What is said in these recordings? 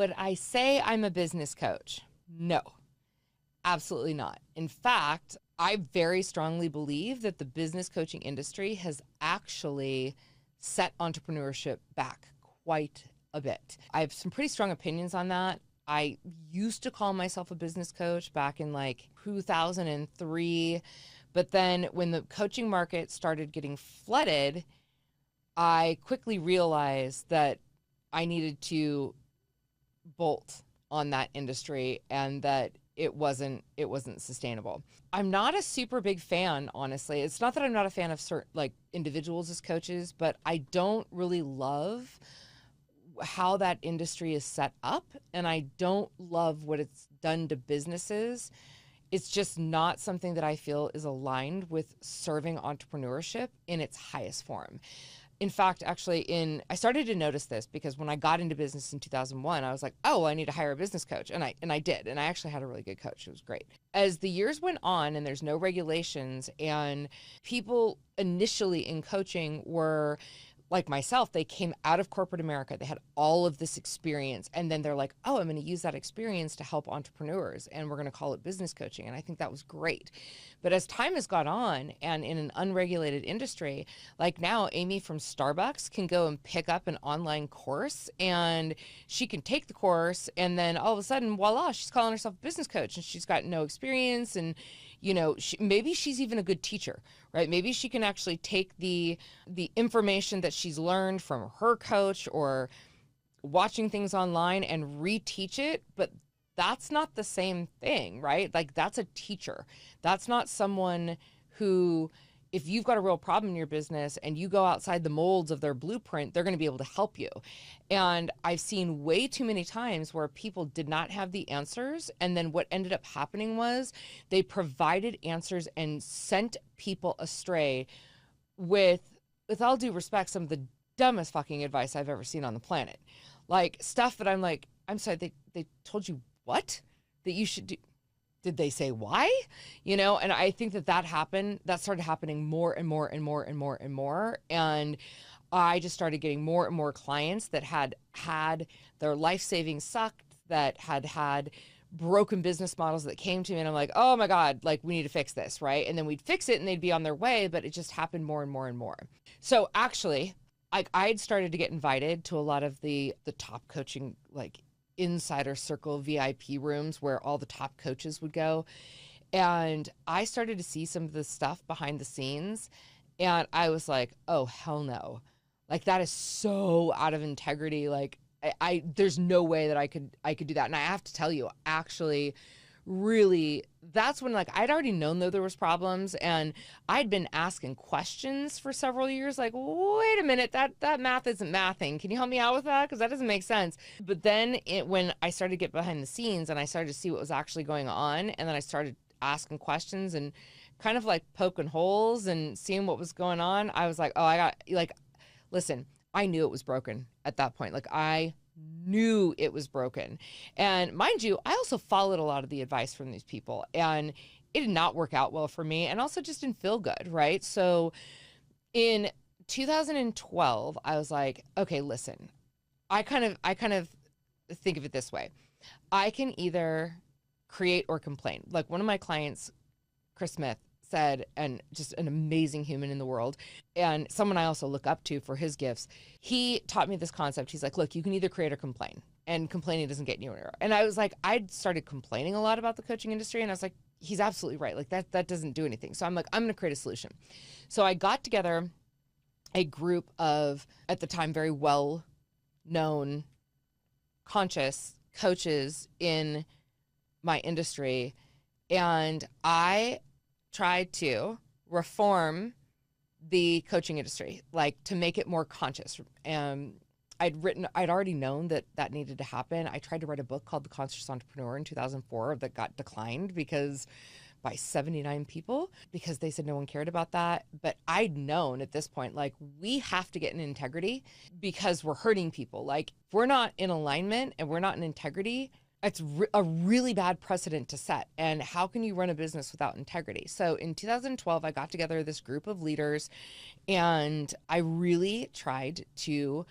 would I say I'm a business coach? No, absolutely not. In fact, I very strongly believe that the business coaching industry has actually set entrepreneurship back quite a bit. I have some pretty strong opinions on that. I used to call myself a business coach back in like 2003. But then when the coaching market started getting flooded, I quickly realized that I needed to bolt on that industry and that it wasn't sustainable. I'm not a super big fan, honestly. It's not that I'm not a fan of certain like individuals as coaches, but I don't really love how that industry is set up, and I don't love what it's done to businesses. It's just not something that I feel is aligned with serving entrepreneurship in its highest form. In fact, actually, I started to notice this because when I got into business in 2001, I was like, oh, I need to hire a business coach. And I did. And I actually had a really good coach. It was great. As the years went on and there's no regulations, and people initially in coaching were like myself, they came out of corporate America. They had all of this experience. And then they're like, oh, I'm going to use that experience to help entrepreneurs. And we're going to call it business coaching. And I think that was great. But as time has gone on and in an unregulated industry, like now Amy from Starbucks can go and pick up an online course and she can take the course. And then all of a sudden, voila, she's calling herself a business coach and she's got no experience. And maybe she's even a good teacher, right? Maybe she can actually take the information that she's learned from her coach or watching things online and reteach it, but that's not the same thing, right? Like that's a teacher. That's not someone who, if you've got a real problem in your business and you go outside the molds of their blueprint, they're going to be able to help you. And I've seen way too many times where people did not have the answers. And then what ended up happening was they provided answers and sent people astray with all due respect, some of the dumbest fucking advice I've ever seen on the planet. Like stuff that I'm like, I'm sorry, they told you what? That you should do? Did they say why? And I think that started happening more and more and more and more and more. And I just started getting more and more clients that had their life savings sucked, that had broken business models that came to me. And I'm like, oh my God, like we need to fix this, right? And then we'd fix it and they'd be on their way, but it just happened more and more and more. So actually, I'd started to get invited to a lot of the top coaching, like insider circle VIP rooms where all the top coaches would go. And I started to see some of the stuff behind the scenes. And I was like, oh, hell no. Like that is so out of integrity. Like there's no way that I could do that. And I have to tell you, actually, really, that's when like I'd already known that there was problems, and I'd been asking questions for several years, like, wait a minute, that math isn't mathing. Can you help me out with that? Because that doesn't make sense. But then when I started to get behind the scenes and I started to see what was actually going on, and then I started asking questions and kind of like poking holes and seeing what was going on, I was like, oh, listen, I knew it was broken at that point. Like I knew it was broken. And mind you, I also followed a lot of the advice from these people, and it did not work out well for me, and also just didn't feel good, right? So in 2012, I was like, okay, listen, I kind of think of it this way. I can either create or complain. Like one of my clients, Chris Smith, said, and just an amazing human in the world, and someone I also look up to for his gifts, he taught me this concept. He's like, look, you can either create or complain, and complaining doesn't get you anywhere. And I was like, I'd started complaining a lot about the coaching industry, and I was like, he's absolutely right. Like that doesn't do anything. So I'm like, I'm going to create a solution. So I got together a group of, at the time, very well known, conscious coaches in my industry, and I tried to reform the coaching industry, like to make it more conscious. I'd already known that needed to happen. I tried to write a book called The Conscious Entrepreneur in 2004 that got declined by 79 people because they said no one cared about that. But I'd known at this point, like, we have to get in integrity because we're hurting people. Like if we're not in alignment and we're not in integrity, it's a really bad precedent to set. And how can you run a business without integrity? So in 2012, I got together this group of leaders, and I really tried to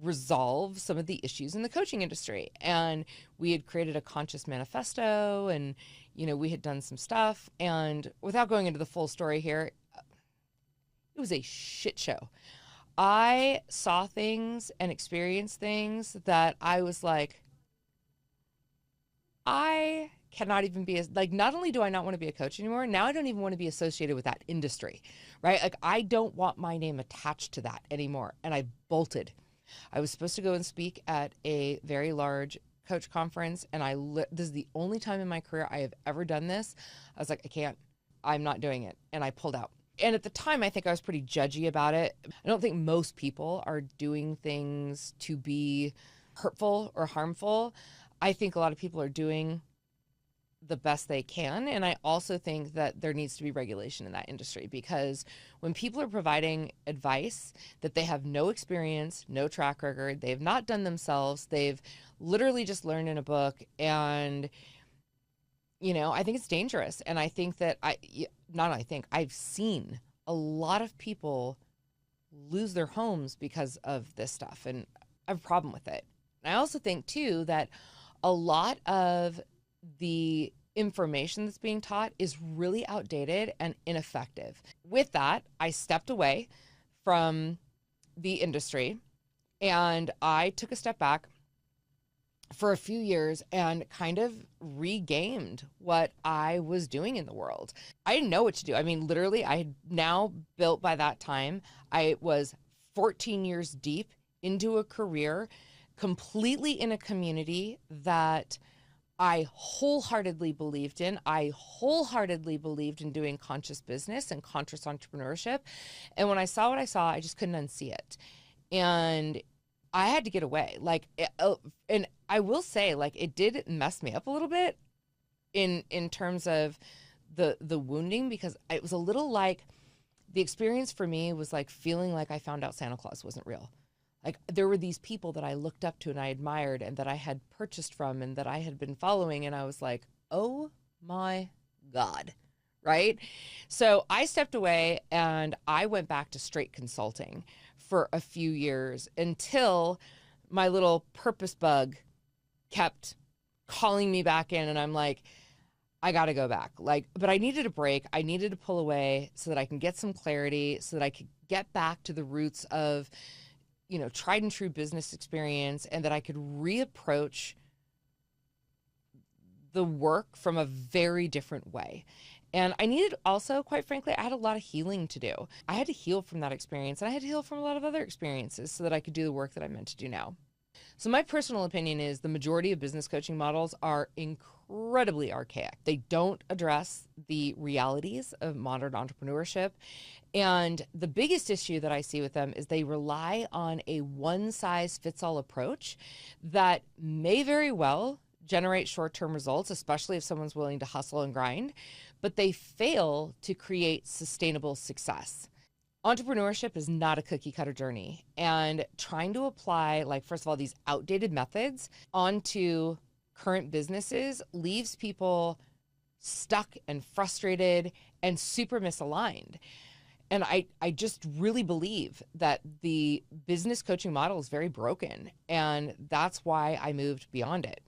resolve some of the issues in the coaching industry. And we had created a conscious manifesto, and, we had done some stuff. And without going into the full story here, it was a shit show. I saw things and experienced things that I was like, I cannot even be not only do I not want to be a coach anymore, now I don't even want to be associated with that industry, right? Like, I don't want my name attached to that anymore. And I bolted. I was supposed to go and speak at a very large coach conference, and this is the only time in my career I have ever done this. I was like, I'm not doing it. And I pulled out. And at the time, I think I was pretty judgy about it. I don't think most people are doing things to be hurtful or harmful. I think a lot of people are doing the best they can. And I also think that there needs to be regulation in that industry, because when people are providing advice that they have no experience, no track record, they have not done themselves, they've literally just learned in a book, and I think it's dangerous. And I think that I've seen a lot of people lose their homes because of this stuff, and I have a problem with it. And I also think too that a lot of the information that's being taught is really outdated and ineffective. With that, I stepped away from the industry and I took a step back for a few years and kind of regamed what I was doing in the world. I didn't know what to do. I mean, literally, I had now built, by that time, I was 14 years deep into a career, completely in a community that I wholeheartedly believed in. I wholeheartedly believed in doing conscious business and conscious entrepreneurship. And when I saw what I saw, I just couldn't unsee it. And I had to get away. And I will say, it did mess me up a little bit in terms of the wounding, because it was a little like the experience for me was like feeling like I found out Santa Claus wasn't real. Like, there were these people that I looked up to and I admired and that I had purchased from and that I had been following. And I was like, oh my God, right? So I stepped away and I went back to straight consulting for a few years until my little purpose bug kept calling me back in. And I'm like, I got to go back. But I needed a break. I needed to pull away so that I can get some clarity, so that I could get back to the roots of tried and true business experience, and that I could reapproach the work from a very different way. And I needed also, quite frankly, I had a lot of healing to do. I had to heal from that experience, and I had to heal from a lot of other experiences so that I could do the work that I'm meant to do now. So my personal opinion is the majority of business coaching models are incredibly archaic. They don't address the realities of modern entrepreneurship. And the biggest issue that I see with them is they rely on a one-size-fits-all approach that may very well generate short-term results, especially if someone's willing to hustle and grind, but they fail to create sustainable success. Entrepreneurship is not a cookie cutter journey, and trying to apply, first of all, these outdated methods onto current businesses leaves people stuck and frustrated and super misaligned. And I just really believe that the business coaching model is very broken, and that's why I moved beyond it.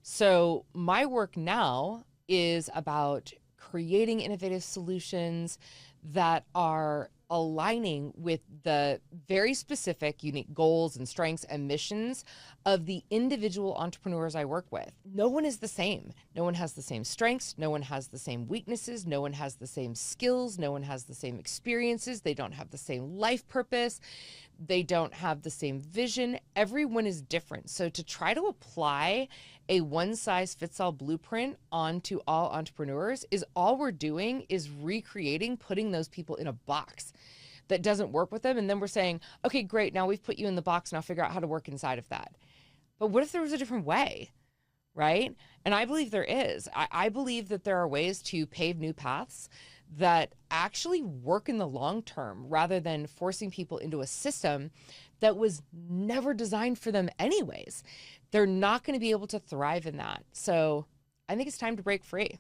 So my work now is about creating innovative solutions that are aligning with the very specific, unique goals and strengths and missions of the individual entrepreneurs I work with. No one is the same. No one has the same strengths. No one has the same weaknesses. No one has the same skills. No one has the same experiences. They don't have the same life purpose. They don't have the same vision. Everyone is different. So to try to apply a one-size-fits-all blueprint onto all entrepreneurs is all we're doing is recreating, putting those people in a box that doesn't work with them. And then we're saying, okay, great, now we've put you in the box, now figure out how to work inside of that. But what if there was a different way, right? And I believe there is. I believe that there are ways to pave new paths that actually work in the long term, rather than forcing people into a system that was never designed for them anyways. They're not going to be able to thrive in that. So I think it's time to break free.